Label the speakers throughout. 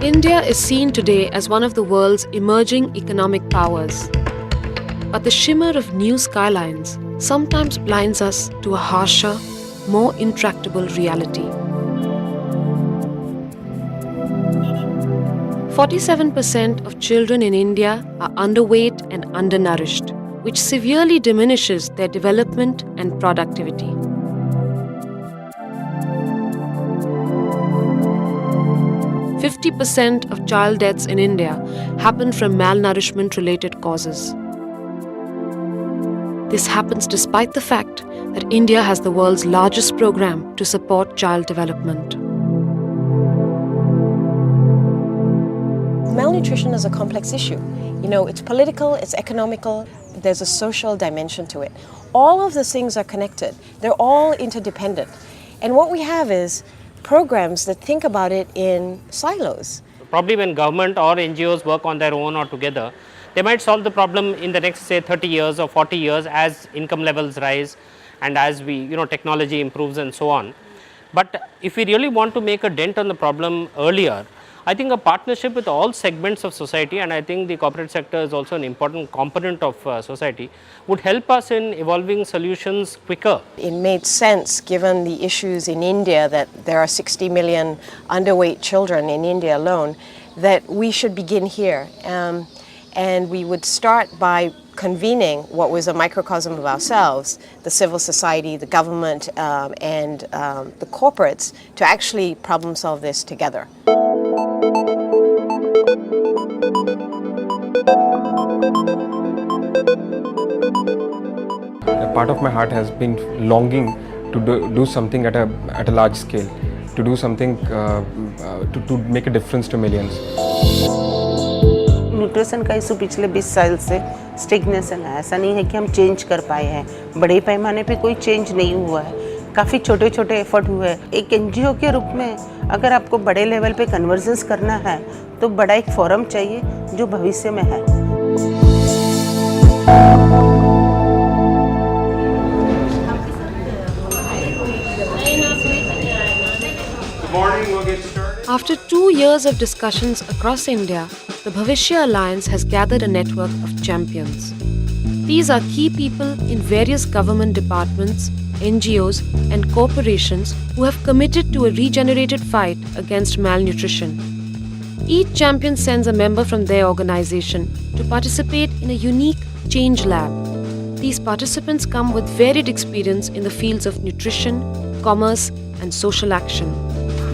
Speaker 1: India is seen today as one of the world's emerging economic powers. But the shimmer of new skylines sometimes blinds us to a harsher, more intractable reality. 47% of children in India are underweight and undernourished, which severely diminishes their development and productivity. % of child deaths in India happen from malnourishment-related causes. This happens despite the fact that India has the world's largest program to support child development.
Speaker 2: Malnutrition is a complex issue. It's political, it's economical, there's a social dimension to it. All of those things are connected. They're all interdependent. And what we have is programs that think about it in silos.
Speaker 3: Probably when government or NGOs work on their own or together, they might solve the problem in the next, say, 30 years or 40 years as income levels rise and as technology improves and so on. But if we really want to make a dent on the problem earlier, I think a partnership with all segments of society, and I think the corporate sector is also an important component of society, would help us in evolving solutions quicker.
Speaker 2: It made sense, given the issues in India, that there are 60 million underweight children in India alone, that we should begin here. And we would start by convening what was a microcosm of ourselves, the civil society, the government, and the corporates, to actually problem solve this together.
Speaker 4: A part of my heart has been longing to do something at a large scale, to do something to make a difference to millions.
Speaker 5: Nutrition का issue पिछले 20 साल से स्टिग्नेशन है. ऐसा नहीं है कि हम चेंज कर पाए हैं. बड़े पैमाने पे कोई चेंज नहीं हुआ है. काफ़ी छोटे छोटे एफर्ट हुए हैं. एक एनजीओ के रूप में अगर आपको बड़े लेवल पे कन्वर्जेंस करना है तो बड़ा एक फोरम चाहिए जो भविष्य में है.
Speaker 1: After 2 years of discussions across India, the Bhavishya Alliance has gathered a network of champions. These are key people in various government departments, NGOs, and corporations who have committed to a regenerated fight against malnutrition. Each champion sends a member from their organization to participate in a unique Change Lab. These participants come with varied experience in the fields of nutrition, commerce, and social action.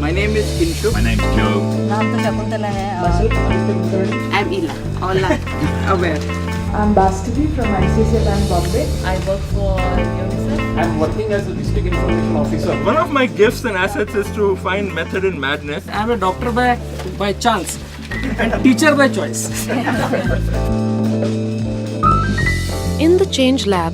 Speaker 6: My name is Inshu.
Speaker 7: My name is Joe.
Speaker 5: I'm Ila. Ola.
Speaker 6: Aware.
Speaker 8: I'm Bastidi from ICICI Bank Bombay.
Speaker 9: I work for UNICEF.
Speaker 6: I'm working as a district information officer.
Speaker 10: One of my gifts and assets is to find method in madness.
Speaker 6: I'm a doctor by chance and teacher by choice.
Speaker 1: In the Change Lab,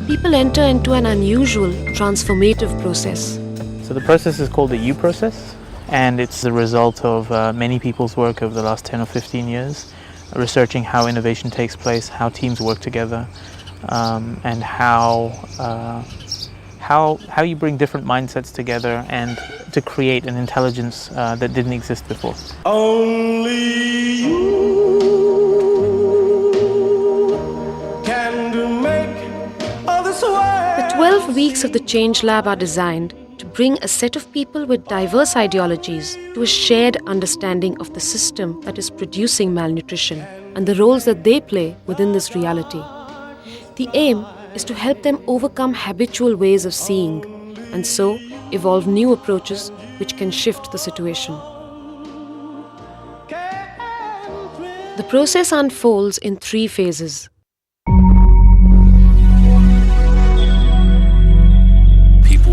Speaker 1: people enter into an unusual, transformative process.
Speaker 11: So the process is called the U process, and it's the result of many people's work over the last 10 or 15 years, researching how innovation takes place, how teams work together, and how you bring different mindsets together and to create an intelligence that didn't exist before.
Speaker 12: Only you can make all this work.
Speaker 1: The 12 weeks of the Change Lab are designed to bring a set of people with diverse ideologies to a shared understanding of the system that is producing malnutrition and the roles that they play within this reality. The aim is to help them overcome habitual ways of seeing and so evolve new approaches which can shift the situation. The process unfolds in 3 phases.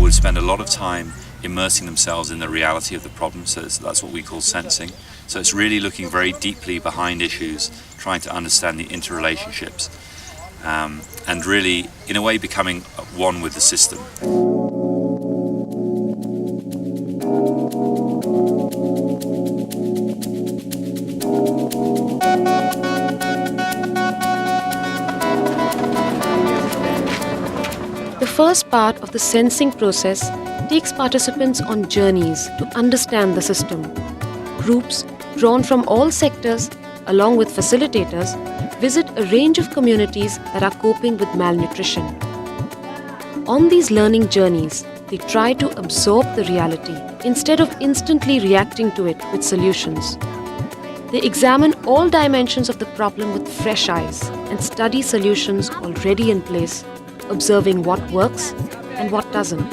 Speaker 7: Would spend a lot of time immersing themselves in the reality of the problem, so that's what we call sensing. So it's really looking very deeply behind issues, trying to understand the interrelationships, and really, in a way, becoming one with the system.
Speaker 1: The first part of the sensing process takes participants on journeys to understand the system. Groups drawn from all sectors, along with facilitators, visit a range of communities that are coping with malnutrition. On these learning journeys, they try to absorb the reality instead of instantly reacting to it with solutions. They examine all dimensions of the problem with fresh eyes and study solutions already in place, observing what works and what doesn't.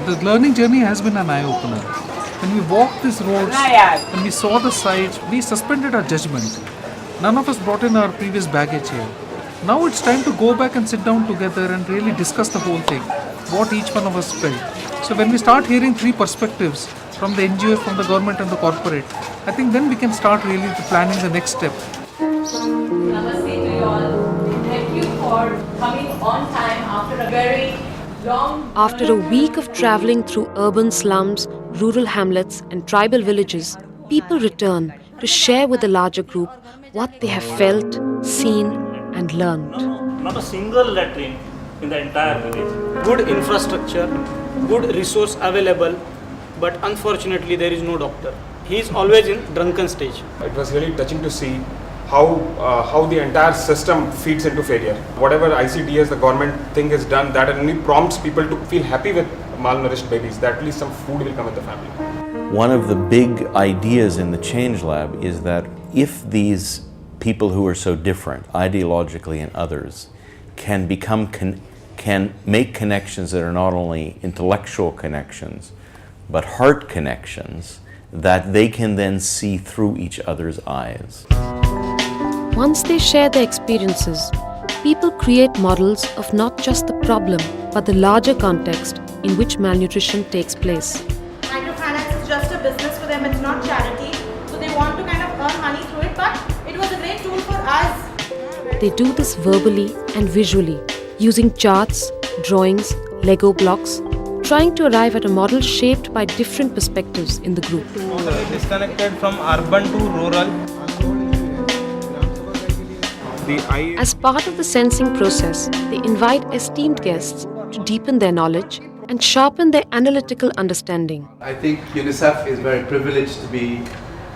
Speaker 13: The learning journey has been an eye-opener. When we walked these roads, when we saw the sights, we suspended our judgment. None of us brought in our previous baggage here. Now it's time to go back and sit down together and really discuss the whole thing, what each one of us felt. So when we start hearing three perspectives, from the NGOs, from the government and the corporate, I think then we can start really planning the next step.
Speaker 9: Namaste to you all. Thank you for coming on time after a very long...
Speaker 1: After a week of traveling through urban slums, rural hamlets and tribal villages, people return to share with the larger group what they have felt, seen and learned.
Speaker 14: Not a single latrine in the entire village.
Speaker 6: Good infrastructure, good resource available, but unfortunately there is no doctor. He is always in drunken stage.
Speaker 4: It was really touching to see how the entire system feeds into failure. Whatever ICDS the government thing is done, that only prompts people to feel happy with malnourished babies, that at least some food will come in the family.
Speaker 15: One of the big ideas in the Change Lab is that if these people who are so different, ideologically and others, can make connections that are not only intellectual connections, but heart connections, that they can then see through each other's eyes.
Speaker 1: Once they share their experiences, people create models of not just the problem, but the larger context in which malnutrition takes place.
Speaker 16: Microfinance is just a business for them, it's not charity. So they want to kind of earn money through it, but it was a great tool for us.
Speaker 1: They do this verbally and visually, using charts, drawings, Lego blocks, trying to arrive at a model shaped by different perspectives in the group.
Speaker 6: Disconnected from urban to rural.
Speaker 1: As part of the sensing process, they invite esteemed guests to deepen their knowledge and sharpen their analytical understanding.
Speaker 17: I think UNICEF is very privileged to be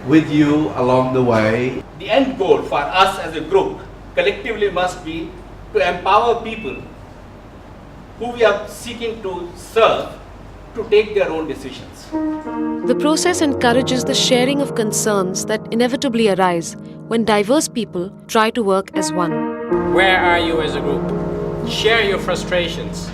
Speaker 17: with you along the way.
Speaker 18: The end goal for us as a group collectively must be to empower people who we are seeking to serve to take their own decisions.
Speaker 1: The process encourages the sharing of concerns that inevitably arise when diverse people try to work as one.
Speaker 19: Where are you as a group? Share your frustrations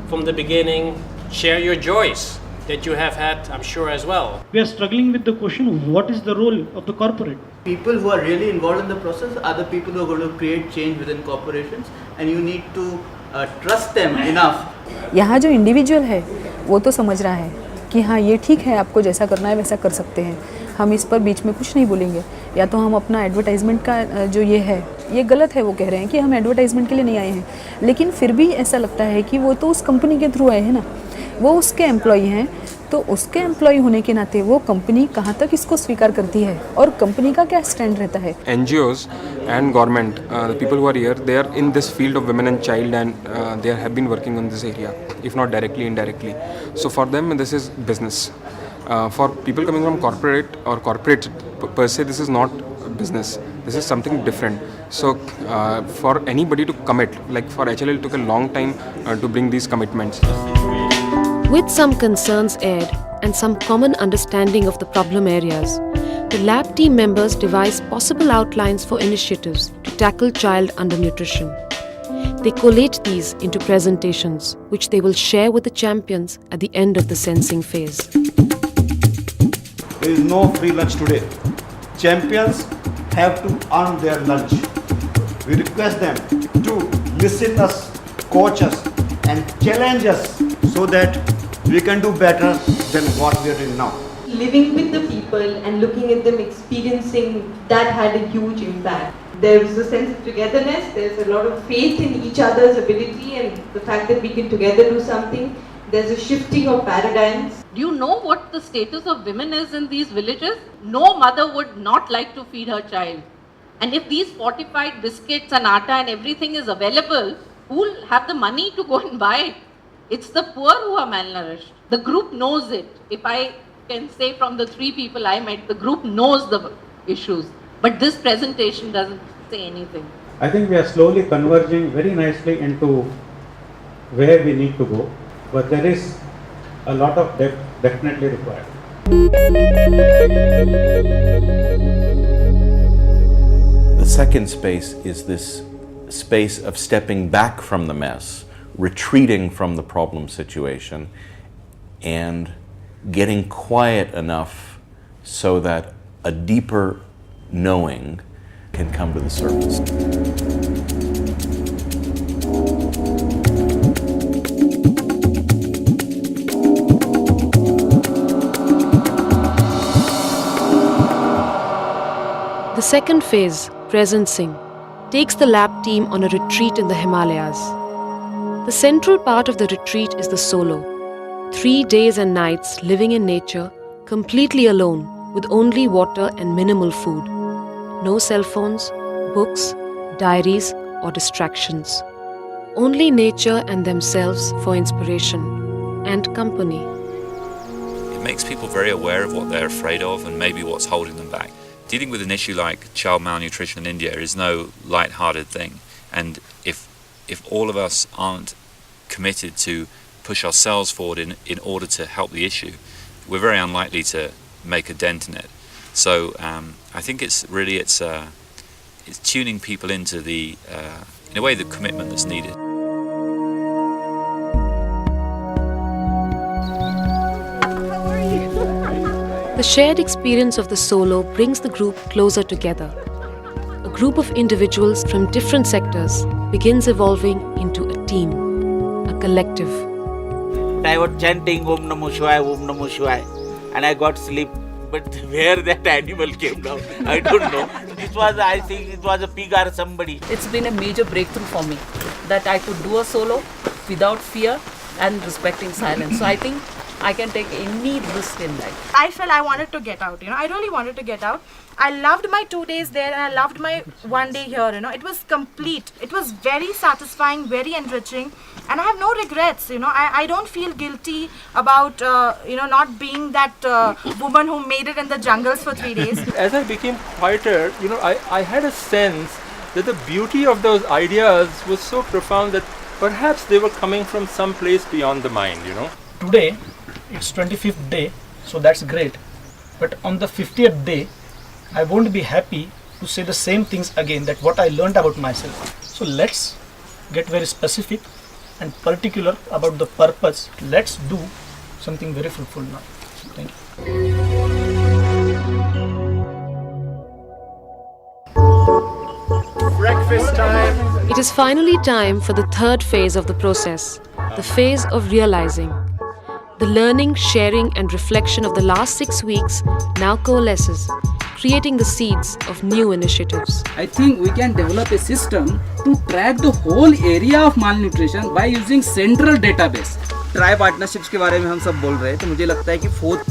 Speaker 19: from the beginning, share your joys that you have had, I'm sure, as well.
Speaker 20: We are struggling with the question, what is the role of the corporate?
Speaker 21: People who are really involved in the process are the people who are going to create change within corporations, and you need to trust them enough.
Speaker 22: यहाँ जो individual है वो तो समझ रहा है कि हाँ ये ठीक है, आपको जैसा करना है वैसा कर सकते हैं, हम इस पर बीच में कुछ नहीं बोलेंगे, या तो हम अपना एडवर्टाइजमेंट का जो ये है ये गलत है, वो कह रहे हैं कि हम एडवर्टाइजमेंट के लिए नहीं आए हैं, लेकिन फिर भी ऐसा लगता है कि वो तो उस कंपनी के थ्रू आए हैं ना, वो उसके एम्प्लॉई हैं, तो उसके एम्प्लॉई होने के नाते वो कंपनी कहाँ तक इसको स्वीकार करती है और कंपनी का क्या स्टैंड रहता है.
Speaker 4: NGOs and government, the people who are here, they are in this field of women and child, and they have been working on this area, if not directly, indirectly. So for them, this is business. For people coming from corporate or corporate per se, this is not business. This is something different. So for anybody to commit, like for HLL, it took a long time to bring these commitments.
Speaker 1: With some concerns aired and some common understanding of the problem areas, the lab team members devised possible outlines for initiatives to tackle child undernutrition. They collate these into presentations, which they will share with the champions at the end of the sensing phase.
Speaker 23: There is no free lunch today. Champions have to earn their lunch. We request them to listen us, coach us, and challenge us so that we can do better than what we are doing now.
Speaker 24: Living with the people and looking at them experiencing, that had a huge impact. There is a sense of togetherness, there's a lot of faith in each other's ability and the fact that we can together do something. There's a shifting of paradigms.
Speaker 9: Do you know what the status of women is in these villages? No mother would not like to feed her child. And if these fortified biscuits and atta and everything is available, who will have the money to go and buy it? It's the poor who are malnourished. The group knows it. If I can say from the 3 people I met, the group knows the issues. But this presentation doesn't say anything.
Speaker 2: I think we are slowly converging very nicely into where we need to go, but there is a lot of depth definitely required.
Speaker 15: The second space is this space of stepping back from the mess, retreating from the problem situation, and getting quiet enough so that a deeper knowing can come to the surface.
Speaker 1: The second phase, presencing, takes the lab team on a retreat in the Himalayas. The central part of the retreat is the solo. 3 days and nights living in nature, completely alone, with only water and minimal food. No cell phones, books, diaries, or distractions. Only nature and themselves for inspiration and company.
Speaker 7: It makes people very aware of what they're afraid of and maybe what's holding them back. Dealing with an issue like child malnutrition in India is no light-hearted thing, and if all of us aren't committed to push ourselves forward in order to help the issue, we're very unlikely to make a dent in it. So I think it's tuning people into the in a way the commitment that's needed.
Speaker 1: The shared experience of the solo brings the group closer together. A group of individuals from different sectors begins evolving into a team, a collective.
Speaker 3: I was chanting Om Namo Shivaya, and I got sleep. But where that animal came down, I don't know. I think it was a pig or somebody.
Speaker 5: It's been a major breakthrough for me that I could do a solo without fear and respecting silence. So I think I can take any risk in life.
Speaker 16: I felt I wanted to get out, I really wanted to get out. I loved my 2 days there and I loved my 1 day here, It was complete. It was very satisfying, very enriching, and I have no regrets, I don't feel guilty about, not being that woman who made it in the jungles for 3 days.
Speaker 10: As I became quieter, I had a sense that the beauty of those ideas was so profound that perhaps they were coming from some place beyond the mind,
Speaker 6: Today, it's 25th day, so that's great. But on the 50th day, I won't be happy to say the same things again, that what I learned about myself. So let's get very specific and particular about the purpose. Let's do something very fruitful now. Thank you.
Speaker 1: Breakfast time. It is finally time for the third phase of the process, the phase of realizing. The learning, sharing and reflection of the last 6 weeks now coalesces, creating the seeds of new initiatives.
Speaker 8: I think we can develop a system to track the whole area of malnutrition by using central database.
Speaker 25: Try partnerships के बारे में हम सब बोल रहे हैं, तो मुझे लगता है कि फोर्थ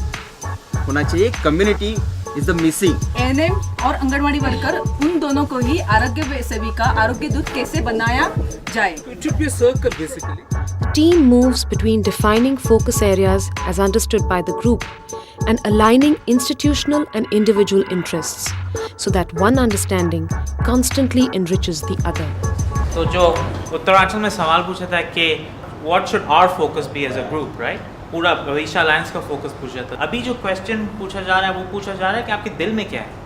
Speaker 25: होना चाहिए, community is the missing.
Speaker 22: ANM और आंगनवाड़ी वर्कर, उन दोनों को ही आरोग्य सेविका आरोग्य दूत कैसे बनाया जाए.
Speaker 13: It should be a circle basically.
Speaker 1: The team moves between defining focus areas as understood by the group and aligning institutional and individual interests so that one understanding constantly enriches the other.
Speaker 26: तो जो उत्तराखंड में सवाल पूछा था कि what should our focus be as a group, right? पूरा भविष्य alliance का फोकस पूछा था. अभी जो क्वेश्चन पूछा जा रहा है वो पूछा जा रहा है कि आपके दिल में क्या है.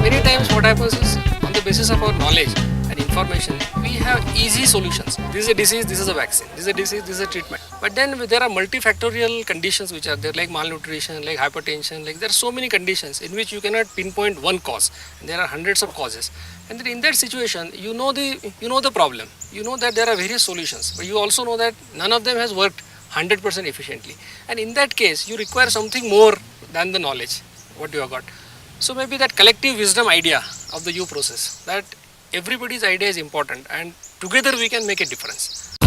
Speaker 27: Many times what happens is, on the basis of our knowledge and information, we have easy solutions. This is a disease, this is a vaccine. This is a disease, this is a treatment. But then there are multifactorial conditions which are there, like malnutrition, like hypertension, like there are so many conditions in which you cannot pinpoint one cause. And there are hundreds of causes. And then in that situation, you know the problem. You know that there are various solutions, but you also know that none of them has worked 100% efficiently. And in that case, you require something more than the knowledge, what you have got. So maybe that collective wisdom idea of the U process, that everybody's idea is important and together we can make a difference.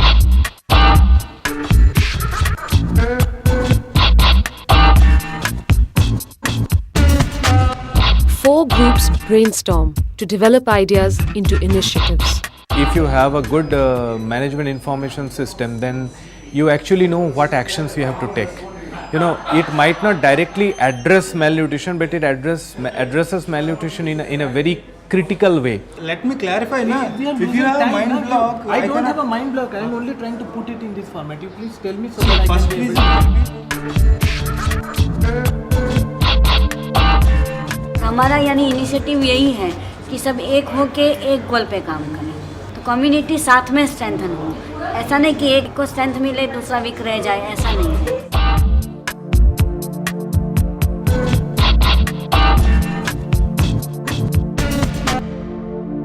Speaker 1: 4 groups brainstorm to develop ideas into initiatives.
Speaker 11: If you have a good management information system, then you actually know what actions you have to take. You know, it might not directly address malnutrition, but it addresses malnutrition in a very critical way.
Speaker 6: Let me clarify now. If you have a mind block, I don't have a mind block. I am only trying to put it in this format. You please tell me so that I can be able to.
Speaker 12: हमारा यानी initiative यही है कि सब एक होके एक गोल पे काम करें, तो कम्युनिटी साथ में स्ट्रेंथन हो. ऐसा नहीं कि एक को स्ट्रेंथ मिले दूसरा वीक रह जाए, ऐसा नहीं है.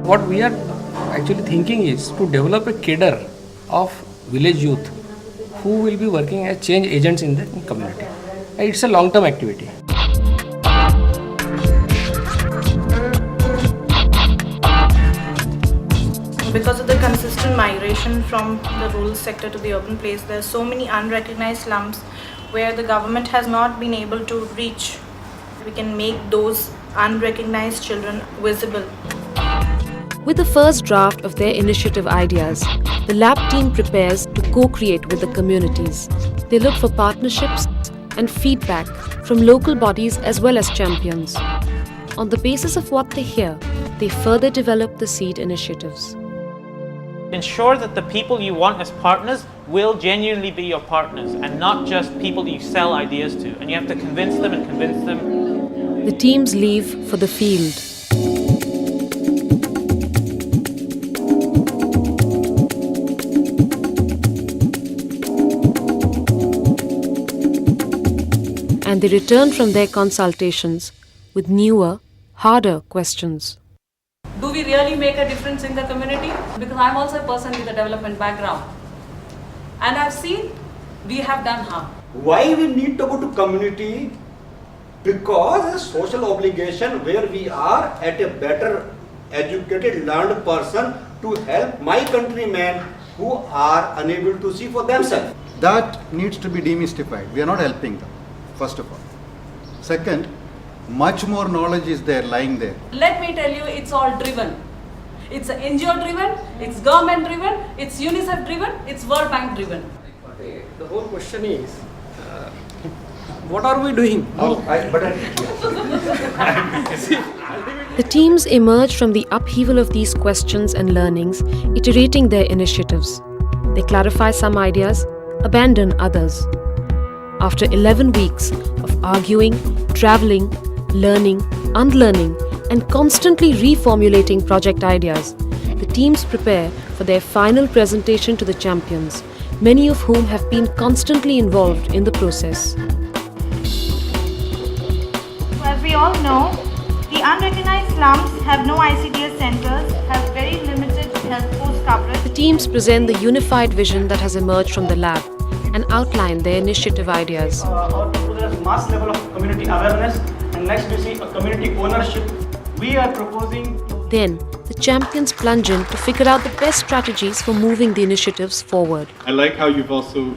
Speaker 27: What we are actually thinking is to develop a cadre of village youth who will be working as change agents in the community. It's a long-term activity.
Speaker 16: Because of the consistent migration from the rural sector to the urban place, there are so many unrecognized slums where the government has not been able to reach. We can make those unrecognized children visible.
Speaker 1: With the first draft of their initiative ideas, the lab team prepares to co-create with the communities. They look for partnerships and feedback from local bodies as well as champions. On the basis of what they hear, they further develop the seed initiatives.
Speaker 26: Ensure that the people you want as partners will genuinely be your partners and not just people you sell ideas to. And you have to convince them and convince them.
Speaker 1: The teams leave for the field. And they return from their consultations with newer, harder questions.
Speaker 5: Do we really make a difference in the community? Because I'm also a person with a development background. And I've seen we have done harm.
Speaker 23: Why we need to go to community? Because a social obligation where we are at a better educated, learned person to help my countrymen who are unable to see for themselves. That needs to be demystified. We are not helping them, first of all. Second, much more knowledge is there, lying there.
Speaker 5: Let me tell you, it's all driven. It's NGO driven, it's government driven, it's UNICEF driven, it's World Bank driven.
Speaker 27: The whole question is, what are we doing?
Speaker 1: The teams emerge from the upheaval of these questions and learnings, iterating their initiatives. They clarify some ideas, abandon others. After 11 weeks of arguing, traveling, learning, unlearning, and constantly reformulating project ideas, the teams prepare for their final presentation to the champions, many of whom have been constantly involved in the process.
Speaker 16: As we all know, the unrecognized slums have no ICDS centers, have very limited health post coverage.
Speaker 1: The teams present the unified vision that has emerged from the lab and outline their initiative ideas.
Speaker 6: There's mass level of community awareness, and next we see a community ownership. We are proposing.
Speaker 1: Then, the champions plunge in to figure out the best strategies for moving the initiatives forward.
Speaker 14: I like how you've also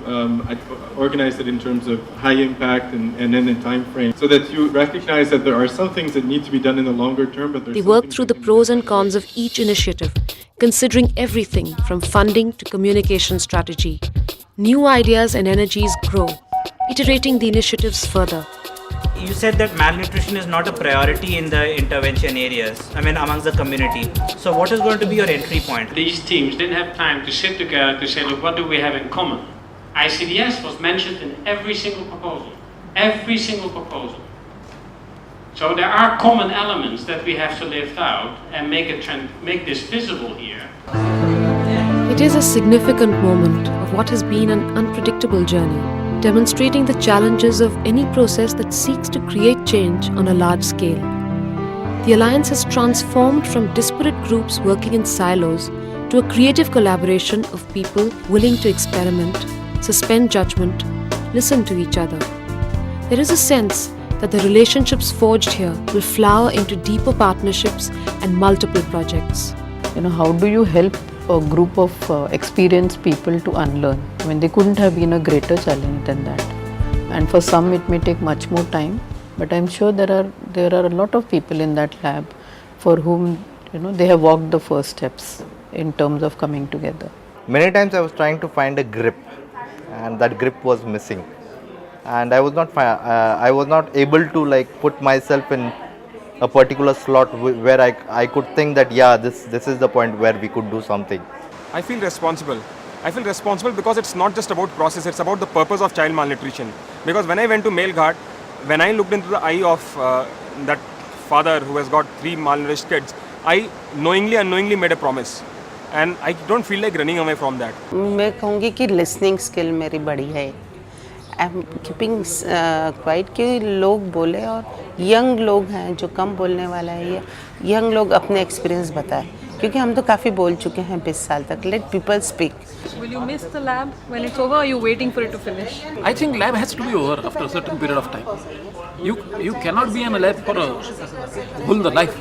Speaker 14: organized it in terms of high impact and then in time frame, so that you recognize that there are some things that need to be done in the longer term, but
Speaker 1: they work through the pros and cons of each initiative, considering everything from funding to communication strategy. New ideas and energies grow, iterating the initiatives further.
Speaker 26: You said that malnutrition is not a priority in the intervention areas, amongst the community. So what is going to be your entry point?
Speaker 27: These teams didn't have time to sit together to say, look, what do we have in common? ICDS was mentioned in every single proposal. Every single proposal. So there are common elements that we have to lift out and make this visible here.
Speaker 1: It is a significant moment of what has been an unpredictable journey, demonstrating the challenges of any process that seeks to create change on a large scale. The Alliance has transformed from disparate groups working in silos to a creative collaboration of people willing to experiment, suspend judgment, listen to each other. There is a sense that the relationships forged here will flower into deeper partnerships and multiple projects.
Speaker 22: How do you help a group of experienced people to unlearn? They couldn't have been a greater challenge than that. And for some it may take much more time,
Speaker 4: But I'm sure there are a lot of people in that lab for whom they have walked the first steps in terms of coming together.
Speaker 17: Many times I was trying to find a grip, and that grip was missing, and I was not able to like put myself in a particular slot where I could think that this is the point where we could do something.
Speaker 18: I feel responsible. I feel responsible because it's not just about process, it's about the purpose of child malnutrition. Because when I went to Melghat, when I looked into the eye of that father who has got 3 malnourished kids, I unknowingly made a promise. And I don't feel like running away from that.
Speaker 19: मैं कहूँगी कि listening skill मेरी बड़ी है. I'm keeping quiet कि लोग बोले, और young लोग हैं जो कम बोलने वाला है, ये young लोग अपने experience बताएं, क्योंकि हम तो काफ़ी बोल चुके हैं 20 साल तक. Let people speak.
Speaker 22: Will you miss the lab when it's over, or are you waiting for it to finish?
Speaker 20: I think lab has to be over after a certain period of time. You cannot be in a lab for a whole life.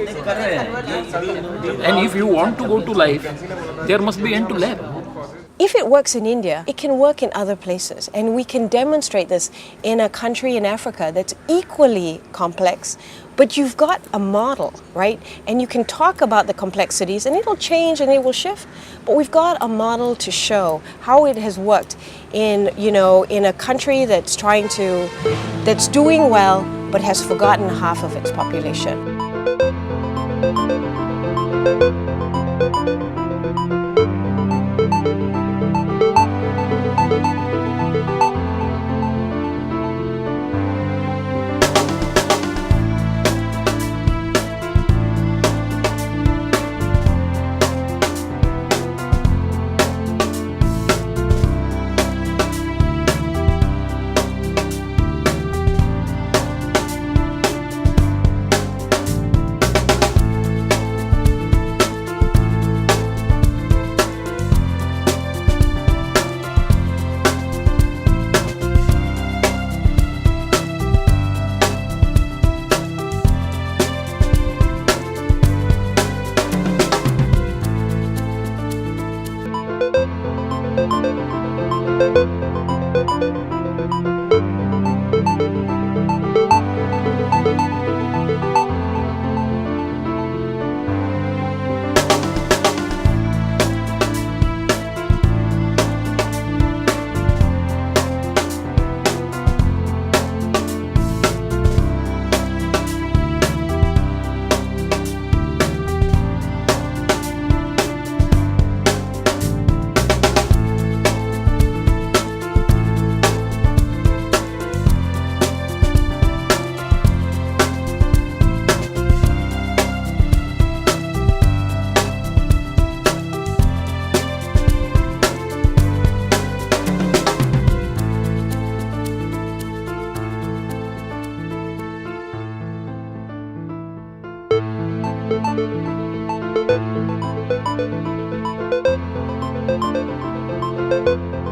Speaker 20: And if you want to go to life, there must be end to lab.
Speaker 21: If it works in India, it can work in other places, and we can demonstrate this in a country in Africa that's equally complex, but you've got a model, right? And you can talk about the complexities, and it'll change and it will shift, but we've got a model to show how it has worked in a country that's doing well, but has forgotten half of its population.
Speaker 24: Thank you.